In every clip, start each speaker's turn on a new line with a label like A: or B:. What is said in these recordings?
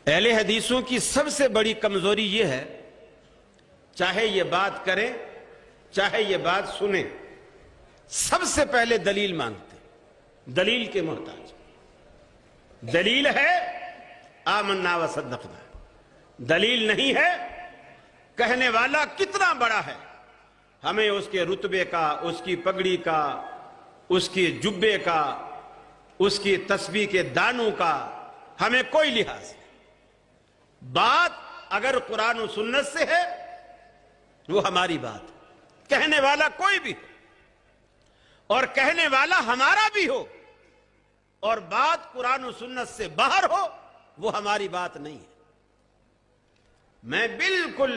A: اہل حدیثوں کی سب سے بڑی کمزوری یہ ہے، چاہے یہ بات کریں چاہے یہ بات سنیں، سب سے پہلے دلیل مانگتے، دلیل کے محتاج۔ دلیل ہے آمنا و صدقنا، دلیل نہیں ہے کہنے والا کتنا بڑا ہے، ہمیں اس کے رتبے کا، اس کی پگڑی کا، اس کی جبے کا، اس کی تسبیح کے دانوں کا ہمیں کوئی لحاظ نہیں۔ بات اگر قرآن و سنت سے ہے وہ ہماری بات، کہنے والا کوئی بھی ہو اور کہنے والا ہمارا بھی ہو، اور بات قرآن و سنت سے باہر ہو، وہ ہماری بات نہیں ہے۔ میں بالکل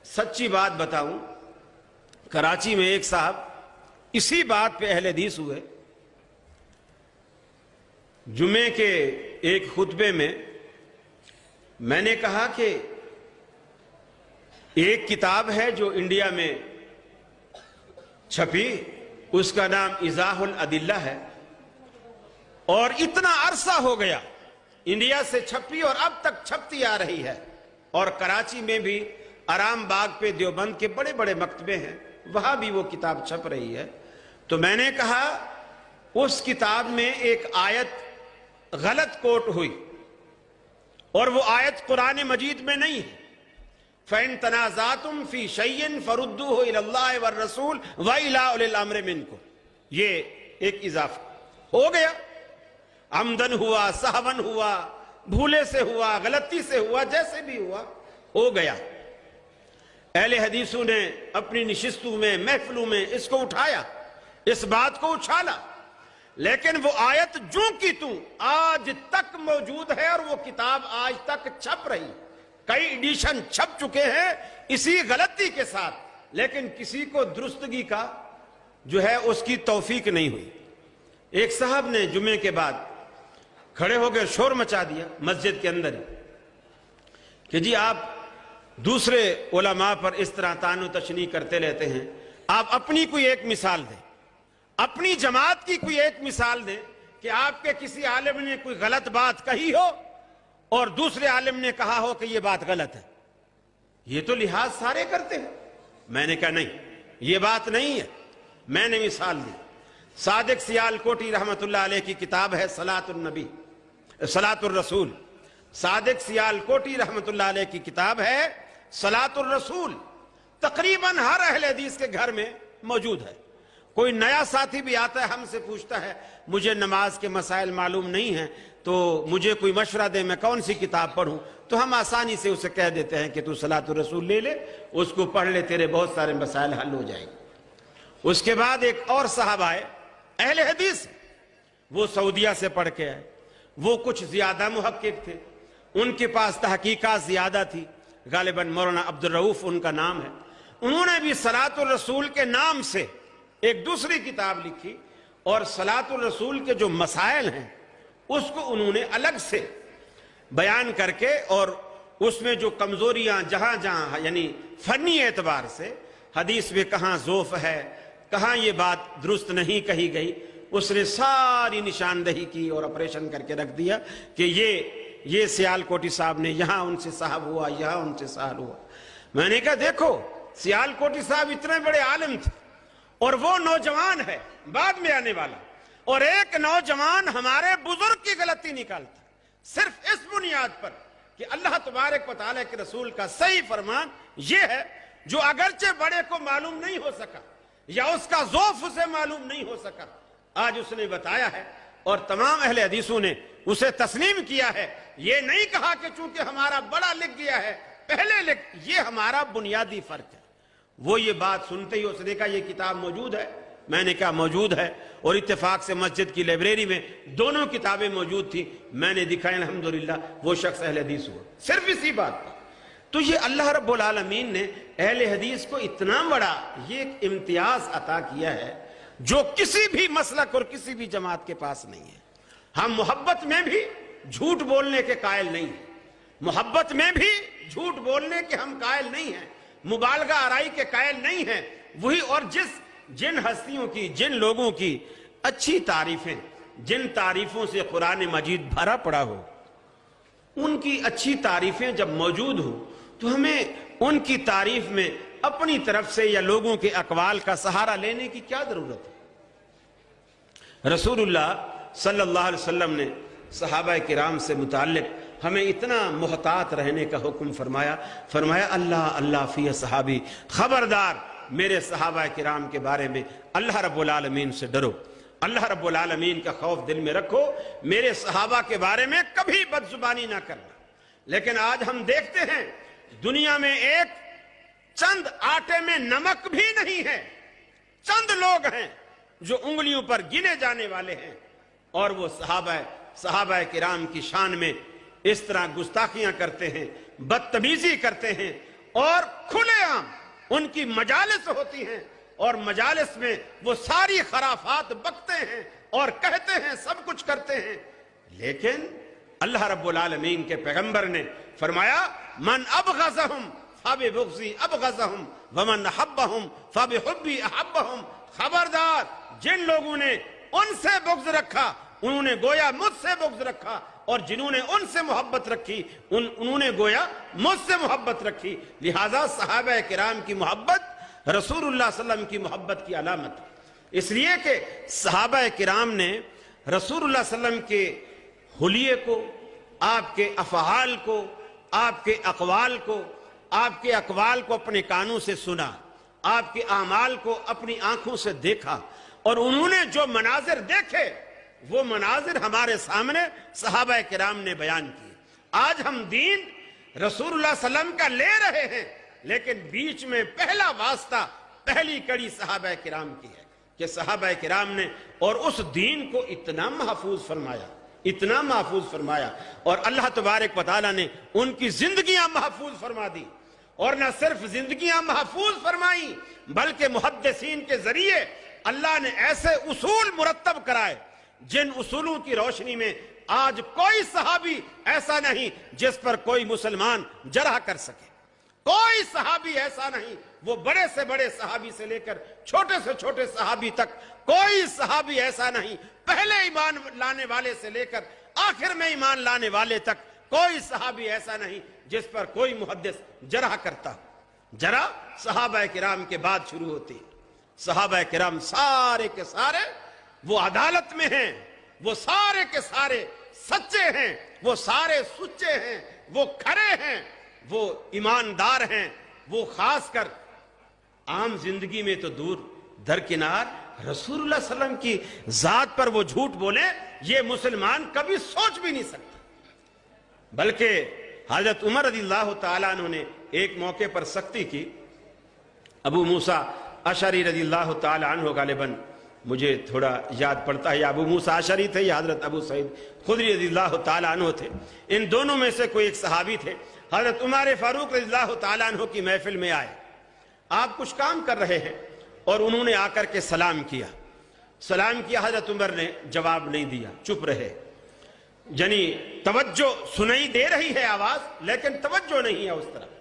A: سچی بات بتاؤں، کراچی میں ایک صاحب اسی بات پہ اہل حدیث ہوئے، جمعے کے ایک خطبے میں نے کہا کہ ایک کتاب ہے جو انڈیا میں چھپی، اس کا نام ایضاح الادلہ ہے، اور اتنا عرصہ ہو گیا انڈیا سے چھپی اور اب تک چھپتی آ رہی ہے، اور کراچی میں بھی آرام باغ پہ دیوبند کے بڑے بڑے مکتبے ہیں، وہاں بھی وہ کتاب چھپ رہی ہے۔ تو میں نے کہا اس کتاب میں ایک آیت غلط کوٹ ہوئی، اور وہ آیت قرآن مجید میں نہیں ہے۔ فَإِن تَنَازَعْتُمْ فِي شَيْءٍ فَرُدُّوهُ إِلَى اللَّهِ وَالرَّسُولِ وَإِلَىٰ أُولِي الْأَمْرِ مِنكُمْ، یہ ایک اضافہ ہو گیا، عمدن ہوا، سہون ہوا، بھولے سے ہوا، غلطی سے ہوا، جیسے بھی ہوا ہو گیا۔ اہل حدیثوں نے اپنی نشستوں میں، محفلوں میں اس کو اٹھایا، اس بات کو اچھالا، لیکن وہ آیت جو کی توں آج تک موجود ہے، اور وہ کتاب آج تک چھپ رہی، کئی ایڈیشن چھپ چکے ہیں اسی غلطی کے ساتھ، لیکن کسی کو درستگی کا جو ہے اس کی توفیق نہیں ہوئی۔ ایک صاحب نے جمعے کے بعد کھڑے ہو کے شور مچا دیا مسجد کے اندر کہ جی آپ دوسرے علماء پر اس طرح طعن و تشنیع کرتے رہتے ہیں، آپ اپنی کوئی ایک مثال دیں، اپنی جماعت کی کوئی ایک مثال دیں کہ آپ کے کسی عالم نے کوئی غلط بات کہی ہو اور دوسرے عالم نے کہا ہو کہ یہ بات غلط ہے۔ یہ تو لحاظ سارے کرتے ہیں۔ میں نے کہا نہیں، یہ بات نہیں ہے۔ میں نے مثال دی، صادق سیال کوٹی رحمت اللہ علیہ کی کتاب ہے صلاۃ الرسول، صادق سیال کوٹی رحمت اللہ علیہ کی کتاب ہے صلاۃ الرسول، تقریباً ہر اہل حدیث کے گھر میں موجود ہے۔ کوئی نیا ساتھی بھی آتا ہے ہم سے پوچھتا ہے مجھے نماز کے مسائل معلوم نہیں ہیں تو مجھے کوئی مشورہ دے، میں کون سی کتاب پڑھوں؟ تو ہم آسانی سے اسے کہہ دیتے ہیں کہ تو صلاۃ الرسول لے لے، اس کو پڑھ لے، تیرے بہت سارے مسائل حل ہو جائیں گے۔ اس کے بعد ایک اور صاحب آئے، اہل حدیث، وہ سعودیہ سے پڑھ کے آئے، وہ کچھ زیادہ محقق تھے، ان کے پاس تحقیقات زیادہ تھی، غالباً مولانا عبدالرؤف ان کا نام ہے۔ انہوں نے بھی صلاۃ الرسول کے نام سے ایک دوسری کتاب لکھی، اور صلاۃ الرسول کے جو مسائل ہیں اس کو انہوں نے الگ سے بیان کر کے، اور اس میں جو کمزوریاں جہاں جہاں یعنی فنی اعتبار سے حدیث میں کہاں ضعف ہے، کہاں یہ بات درست نہیں کہی گئی، اس نے ساری نشاندہی کی اور آپریشن کر کے رکھ دیا کہ یہ سیال کوٹی صاحب نے یہاں ان سے صاحب ہوا، یہاں ان سے صاحب ہوا۔ میں نے کہا دیکھو سیال کوٹی صاحب اتنے بڑے عالم تھے، اور وہ نوجوان ہے بعد میں آنے والا، اور ایک نوجوان ہمارے بزرگ کی غلطی نکالتا صرف اس بنیاد پر کہ اللہ تبارک و تعالیٰ کے رسول کا صحیح فرمان یہ ہے، جو اگرچہ بڑے کو معلوم نہیں ہو سکا یا اس کا ضعف اسے معلوم نہیں ہو سکا، آج اس نے بتایا ہے، اور تمام اہل حدیثوں نے اسے تسلیم کیا ہے۔ یہ نہیں کہا کہ چونکہ ہمارا بڑا لکھ گیا ہے پہلے لکھ، یہ ہمارا بنیادی فرق ہے۔ وہ یہ بات سنتے ہی اس نے کہا یہ کتاب موجود ہے؟ میں نے کہا موجود ہے، اور اتفاق سے مسجد کی لائبریری میں دونوں کتابیں موجود تھیں، میں نے دکھائی، الحمدللہ وہ شخص اہل حدیث ہوا صرف اسی بات پر۔ تو یہ اللہ رب العالمین نے اہل حدیث کو اتنا بڑا یہ ایک امتیاز عطا کیا ہے جو کسی بھی مسلک اور کسی بھی جماعت کے پاس نہیں ہے۔ ہم محبت میں بھی جھوٹ بولنے کے قائل نہیں ہیں، محبت میں بھی جھوٹ بولنے کے ہم قائل نہیں ہیں، مبالغہ آرائی کے قائل نہیں ہیں۔ وہی، اور جن ہستیوں کی، جن لوگوں کی اچھی تعریفیں، جن تعریفوں سے قرآن مجید بھرا پڑا ہو، ان کی اچھی تعریفیں جب موجود ہوں تو ہمیں ان کی تعریف میں اپنی طرف سے یا لوگوں کے اقوال کا سہارا لینے کی کیا ضرورت ہے؟ رسول اللہ صلی اللہ علیہ وسلم نے صحابہ کرام سے متعلق ہمیں اتنا محتاط رہنے کا حکم فرمایا اللہ اللہ فی صحابی، خبردار میرے صحابہ کرام کے بارے میں اللہ رب العالمین سے ڈرو، اللہ رب العالمین کا خوف دل میں رکھو، میرے صحابہ کے بارے میں کبھی بد زبانی نہ کرنا۔ لیکن آج ہم دیکھتے ہیں دنیا میں ایک چند آٹے میں نمک بھی نہیں ہے، چند لوگ ہیں جو انگلیوں پر گنے جانے والے ہیں، اور وہ صحابہ کرام کی شان میں اس طرح گستاخیاں کرتے ہیں، بدتمیزی کرتے ہیں، اور کھلے عام ان کی مجالس ہوتی ہیں، اور مجالس میں وہ ساری خرافات بکتے ہیں اور کہتے ہیں، سب کچھ کرتے ہیں۔ لیکن اللہ رب العالمین کے پیغمبر نے فرمایا من ابغضہم فببغضی ابغضہم ومن احبہم فبحبی احبہم، خبردار جن لوگوں نے ان سے بغض رکھا انہوں نے گویا مجھ سے بغض رکھا، اور جنہوں نے ان سے محبت رکھی انہوں نے گویا مجھ سے محبت رکھی۔ لہذا صحابہ کرام کی محبت رسول اللہ صلی اللہ علیہ وسلم کی محبت کی علامت، اس لیے کہ صحابہ کرام نے رسول اللہ صلی اللہ علیہ وسلم کے حلیے کو، آپ کے افعال کو، آپ کے اقوال کو، آپ کے اقوال کو اپنے کانوں سے سنا، آپ کے اعمال کو اپنی آنکھوں سے دیکھا، اور انہوں نے جو مناظر دیکھے وہ مناظر ہمارے سامنے صحابہ کرام نے بیان کیے۔ آج ہم دین رسول اللہ صلی اللہ علیہ وسلم کا لے رہے ہیں، لیکن بیچ میں پہلا واسطہ، پہلی کڑی صحابہ کرام کی ہے کہ صحابہ کرام نے اور اس دین کو اتنا محفوظ فرمایا، اتنا محفوظ فرمایا، اور اللہ تبارک و تعالیٰ نے ان کی زندگیاں محفوظ فرما دی، اور نہ صرف زندگیاں محفوظ فرمائیں بلکہ محدثین کے ذریعے اللہ نے ایسے اصول مرتب کرائے جن اصولوں کی روشنی میں آج کوئی صحابی ایسا نہیں جس پر کوئی مسلمان جرح کر سکے، کوئی صحابی ایسا نہیں، وہ بڑے سے بڑے صحابی سے لے کر چھوٹے سے چھوٹے صحابی تک کوئی صحابی ایسا نہیں، پہلے ایمان لانے والے سے لے کر آخر میں ایمان لانے والے تک کوئی صحابی ایسا نہیں جس پر کوئی محدث جرح کرتا۔ جرح صحابہ کرام کے بعد شروع ہوتی۔ صحابہ کرام سارے کے سارے وہ عدالت میں ہیں، وہ سارے کے سارے سچے ہیں، وہ سارے سچے ہیں، وہ کھرے ہیں، وہ ایماندار ہیں، وہ خاص کر عام زندگی میں تو دور درکنار رسول اللہ صلی اللہ علیہ وسلم کی ذات پر وہ جھوٹ بولے، یہ مسلمان کبھی سوچ بھی نہیں سکتا۔ بلکہ حضرت عمر رضی اللہ تعالیٰ عنہ نے ایک موقع پر سختی کی۔ ابو موسیٰ اشعری رضی اللہ تعالیٰ عنہ غالباً مجھے تھوڑا یاد پڑتا ہے، یا ابو موسیٰ اشعری تھے یا حضرت ابو سعید خدری رضی اللہ تعالیٰ عنہ تھے، ان دونوں میں سے کوئی ایک صحابی تھے۔ حضرت عمر فاروق رضی اللہ تعالیٰ عنہ کی محفل میں آئے، آپ کچھ کام کر رہے ہیں، اور انہوں نے آ کر کے سلام کیا۔ حضرت عمر نے جواب نہیں دیا، چپ رہے، یعنی توجہ سنائی دے رہی ہے آواز لیکن توجہ نہیں ہے اس طرف۔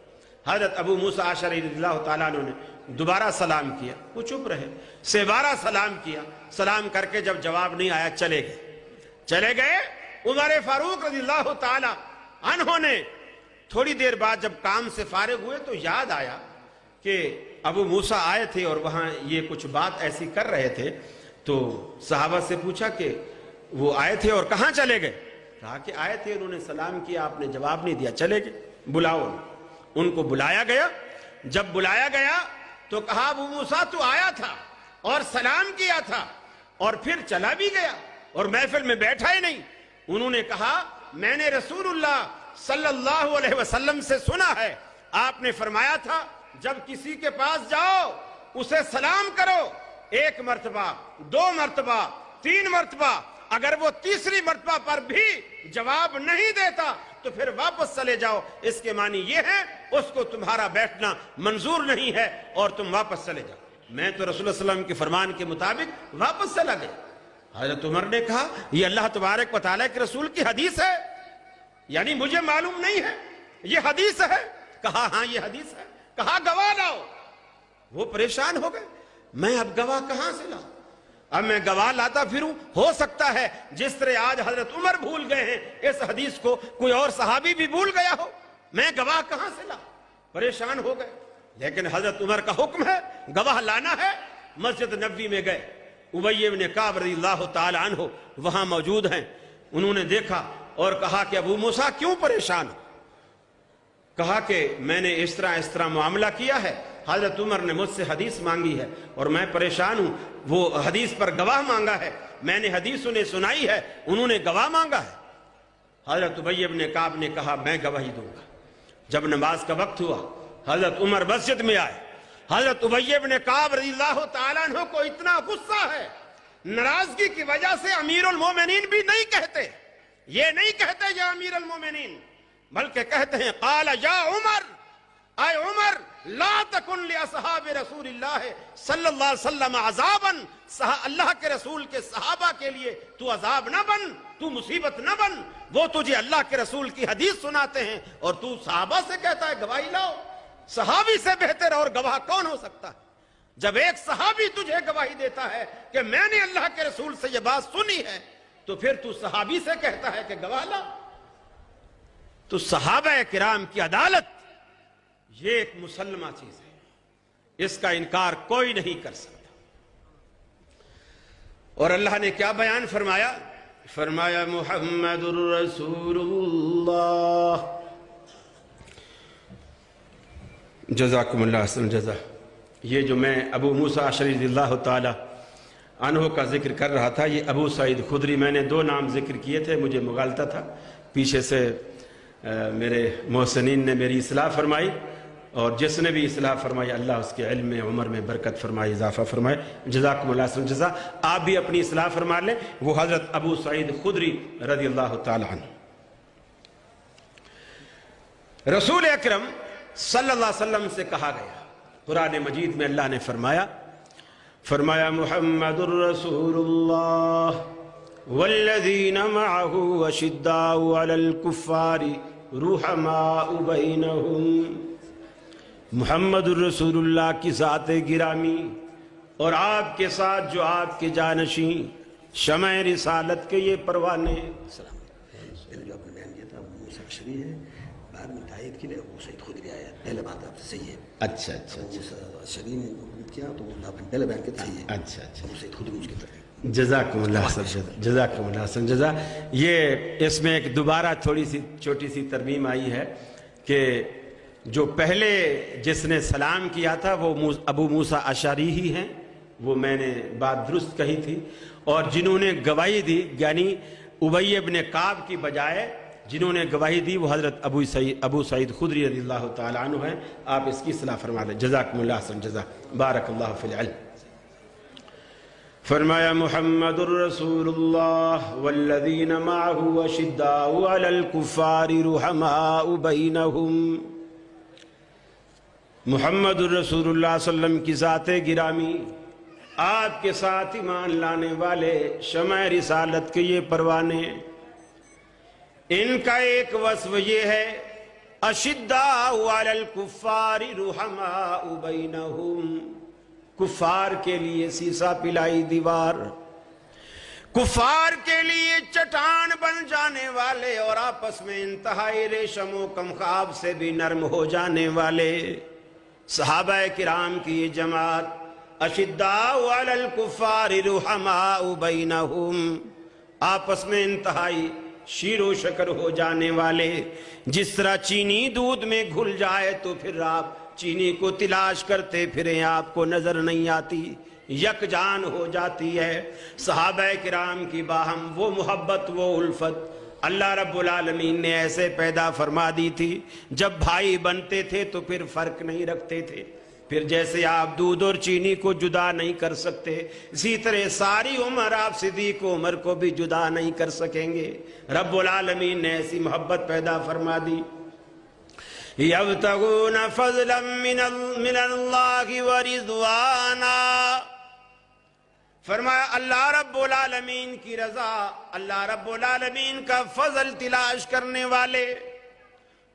A: حضرت ابو موسیٰ اشعری رضی اللہ تعالیٰ عنہ نے دوبارہ سلام کیا، وہ چپ رہے، سیبارہ سلام کیا، سلام کر کے جب جواب نہیں آیا چلے گئے۔ عمر فاروق رضی اللہ تعالیٰ عنہ نے تھوڑی دیر بعد جب کام سے فارغ ہوئے تو یاد آیا کہ ابو موسیٰ آئے تھے اور وہاں یہ کچھ بات ایسی کر رہے تھے، تو صحابہ سے پوچھا کہ وہ آئے تھے اور کہاں چلے گئے؟ کہا کہ آئے تھے، انہوں نے سلام کیا، آپ نے جواب نہیں دیا، چلے گئے، بلاؤ ان کو۔ بلایا گیا، جب بلایا گیا تو کہا ابو موسیٰ تو آیا تھا اور سلام کیا تھا اور پھر چلا بھی گیا اور محفل میں بیٹھا ہی نہیں۔ انہوں نے کہا میں نے رسول اللہ صلی اللہ علیہ وسلم سے سنا ہے، آپ نے فرمایا تھا جب کسی کے پاس جاؤ اسے سلام کرو، 1 مرتبہ، 2 مرتبہ، 3 مرتبہ، اگر وہ تیسری مرتبہ پر بھی جواب نہیں دیتا تو پھر واپس چلے جاؤ۔ اس کے معنی یہ ہے اس کو تمہارا بیٹھنا منظور نہیں ہے اور تم واپس چلے جاؤ۔ میں تو رسول اللہ صلی اللہ علیہ وسلم کے فرمان کے مطابق واپس چلا گیا۔ حضرت عمر نے کہا یہ اللہ تبارک و تعالیٰ کے رسول کی حدیث ہے، یعنی مجھے معلوم نہیں ہے، یہ حدیث ہے؟ کہا ہاں یہ حدیث ہے۔ کہا گواہ لاؤ۔ وہ پریشان ہو گئے، میں اب گواہ کہاں سے لاؤں؟ اب میں گواہ لاتا پھروں، ہو سکتا ہے جس طرح آج حضرت عمر بھول گئے ہیں اس حدیث کو، کوئی اور صحابی بھی بھول گیا ہو، میں گواہ کہاں سے لا؟ پریشان ہو گئے۔ لیکن حضرت عمر کا حکم ہے، گواہ لانا ہے۔ مسجد نبوی میں گئے، ابی بن کعب رضی اللہ تعالی عنہ وہاں موجود ہیں۔ انہوں نے دیکھا اور کہا کہ ابو موسیٰ کیوں پریشان ہو؟ کہا کہ میں نے اس طرح معاملہ کیا ہے، حضرت عمر نے مجھ سے حدیث مانگی ہے اور میں پریشان ہوں، وہ حدیث پر گواہ مانگا ہے، میں نے حدیث انہیں سنائی ہے، انہوں نے گواہ مانگا ہے۔ حضرت ابی بن کعب نے کہا میں گواہی دوں گا۔ جب نماز کا وقت ہوا، حضرت عمر مسجد میں آئے۔ حضرت ابی بن کعب رضی اللہ تعالیٰ عنہ کو اتنا غصہ ہے، ناراضگی کی وجہ سے امیر المومنین بھی نہیں کہتے، یہ نہیں کہتے یا امیر المومنین، بلکہ کہتے ہیں قال یا عمر، اے عمر لا تکن لاصحاب رسول اللہ صلی اللہ علیہ وسلم عذابا، اللہ کے رسول کے صحابہ کے لیے تو عذاب نہ بن، تو مصیبت نہ بن، وہ تجھے اللہ کے رسول کی حدیث سناتے ہیں اور تو صحابہ سے کہتا ہے گواہی لاؤ۔ صحابی سے بہتر اور گواہ کون ہو سکتا ہے؟ جب ایک صحابی تجھے گواہی دیتا ہے کہ میں نے اللہ کے رسول سے یہ بات سنی ہے، تو پھر تو صحابی سے کہتا ہے کہ گواہ لا۔ تو صحابہ کرام کی عدالت یہ ایک مسلمہ چیز ہے، اس کا انکار کوئی نہیں کر سکتا۔ اور اللہ نے کیا بیان فرمایا؟ فرمایا محمد الرسول اللہ۔ جزاکم اللہ احسن جزا۔ یہ جو میں ابو موسیٰ اشعری رضی اللہ تعالی عنہ کا ذکر کر رہا تھا، یہ ابو سعید خدری، میں نے 2 نام ذکر کیے تھے، مجھے مغالطہ تھا، پیچھے سے میرے محسنین نے میری اصلاح فرمائی، اور جس نے بھی اصلاح فرمائی اللہ اس کے علم میں عمر میں برکت فرمائے، اضافہ فرمائے۔ جزاکم اللہ احسن جزا۔ آپ بھی اپنی اصلاح فرما لیں، وہ حضرت ابو سعید خدری رضی اللہ تعالی عنہ۔ رسول اکرم صلی اللہ علیہ وسلم سے کہا گیا، قرآن مجید میں اللہ نے فرمایا محمد الرسول اللہ والذین معه اشداء علی الکفار رحماء بینہم۔ محمد الرسول اللہ کی ذات گرامی اور آپ کے ساتھ جو آپ کے جانشین شمع رسالت کے یہ پروانے۔
B: پہلے جو آپ نے بیان کیا تھا ابو موسیٰ اشعری ہے، بعد میں تائید کے لیے ابو سعید خدری آیا، پہلے بات آپ سے صحیح ہے۔
A: اچھا اچھا
B: ابو موسیٰ اشعری نے جو کیا تو آپ نے پہلے بیان کیا صحیح ہے۔
A: اچھا اچھا،
B: ابو سعید خدری اس کی طرف۔
A: جزاکم اللہ حسن جزاکم اللہ حسن جزا۔ یہ اس میں ایک دوبارہ تھوڑی سی چھوٹی سی ترمیم آئی ہے کہ جو پہلے جس نے سلام کیا تھا وہ ابو موسیٰ اشعری ہی ہیں، وہ میں نے بات درست کہی تھی، اور جنہوں نے گواہی دی یعنی ابی بن کعب کی بجائے جنہوں نے گواہی دی وہ حضرت ابو سعید خدری رضی اللہ تعالی عنہ ہیں۔ آپ اس کی اصلاح فرما لیں۔ جزاکم اللہ حسن جزا، بارک اللہ فی العلم۔ فرمایا محمد الرسول اللہ والذین معه اشداء علی الکفار رحماء بینہم۔ محمد الرسول اللہ صلی اللہ علیہ وسلم کی ذات گرامی، آپ کے ساتھ ایمان لانے والے شمع رسالت کے یہ پروانے، ان کا ایک وصف یہ ہے اشداء علی الکفار رحماء بینہم، کفار کے لیے سیسا پلائی دیوار، کفار کے لیے چٹان بن جانے والے اور آپس میں انتہائی ریشم و کمخاب سے بھی نرم ہو جانے والے صحابہ کرام کی یہ جماعت، اشداء علی الکفار رحماء بینہم، آپس میں انتہائی شیر و شکر ہو جانے والے۔ جس طرح چینی دودھ میں گھل جائے تو پھر آپ چینی کو تلاش کرتے پھریں، آپ کو نظر نہیں آتی، یکجان ہو جاتی ہے۔ صحابہ کرام کی باہم وہ محبت، وہ الفت اللہ رب العالمین نے ایسے پیدا فرما دی تھی، جب بھائی بنتے تھے تو پھر فرق نہیں رکھتے تھے، پھر جیسے آپ دودھ اور چینی کو جدا نہیں کر سکتے، اسی طرح ساری عمر آپ صدیق عمر کو بھی جدا نہیں کر سکیں گے۔ رب العالمین نے ایسی محبت پیدا فرما دی۔ یبتغون فضلا من اللہ ورضوانا، فرمایا اللہ رب العالمین کی رضا، اللہ رب العالمین کا فضل تلاش کرنے والے۔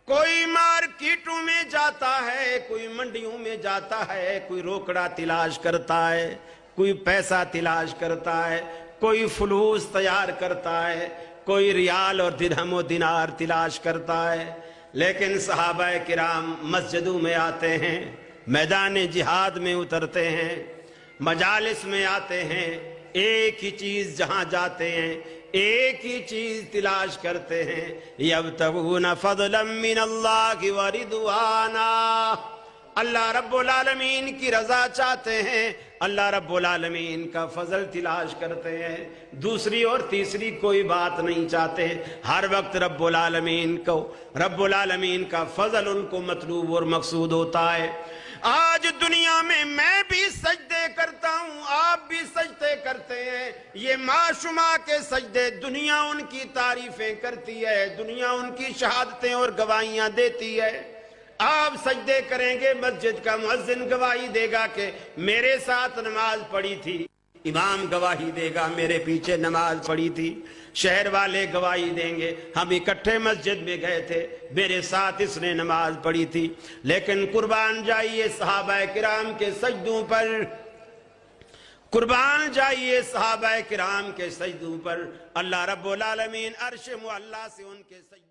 A: کوئی مارکیٹوں میں جاتا ہے، کوئی منڈیوں میں جاتا ہے، کوئی روکڑا تلاش کرتا ہے، کوئی پیسہ تلاش کرتا ہے، کوئی فلوس تیار کرتا ہے، کوئی ریال اور درہم و دینار تلاش کرتا ہے، لیکن صحابہ کرام مسجدوں میں آتے ہیں، میدان جہاد میں اترتے ہیں، مجالس میں آتے ہیں، ایک ہی چیز جہاں جاتے ہیں ایک ہی چیز تلاش کرتے ہیں، یبتغون فضلا من اللہ ورضوانا، اللہ رب العالمین کی رضا چاہتے ہیں، اللہ رب العالمین کا فضل تلاش کرتے ہیں، دوسری اور تیسری کوئی بات نہیں چاہتے، ہر وقت رب العالمین کا فضل ان کو مطلوب اور مقصود ہوتا ہے۔ آج دنیا میں بھی سجدے کرتا ہوں، آپ بھی سجدے کرتے ہیں، یہ معشومہ کے سجدے، دنیا ان کی تعریفیں کرتی ہے، دنیا ان کی شہادتیں اور گواہیاں دیتی ہے۔ آپ سجدے کریں گے، مسجد کا مؤذن گواہی دے گا کہ میرے ساتھ نماز پڑھی تھی، امام گواہی دے گا میرے پیچھے نماز پڑھی تھی، شہر والے گواہی دیں گے ہم اکٹھے مسجد میں گئے تھے، میرے ساتھ اس نے نماز پڑھی تھی۔ لیکن قربان جائیے صحابہ کرام کے سجدوں پر، قربان جائیے صحابہ کرام کے سجدوں پر، اللہ رب العالمین عرش معلیٰ سے ان کے سجدوں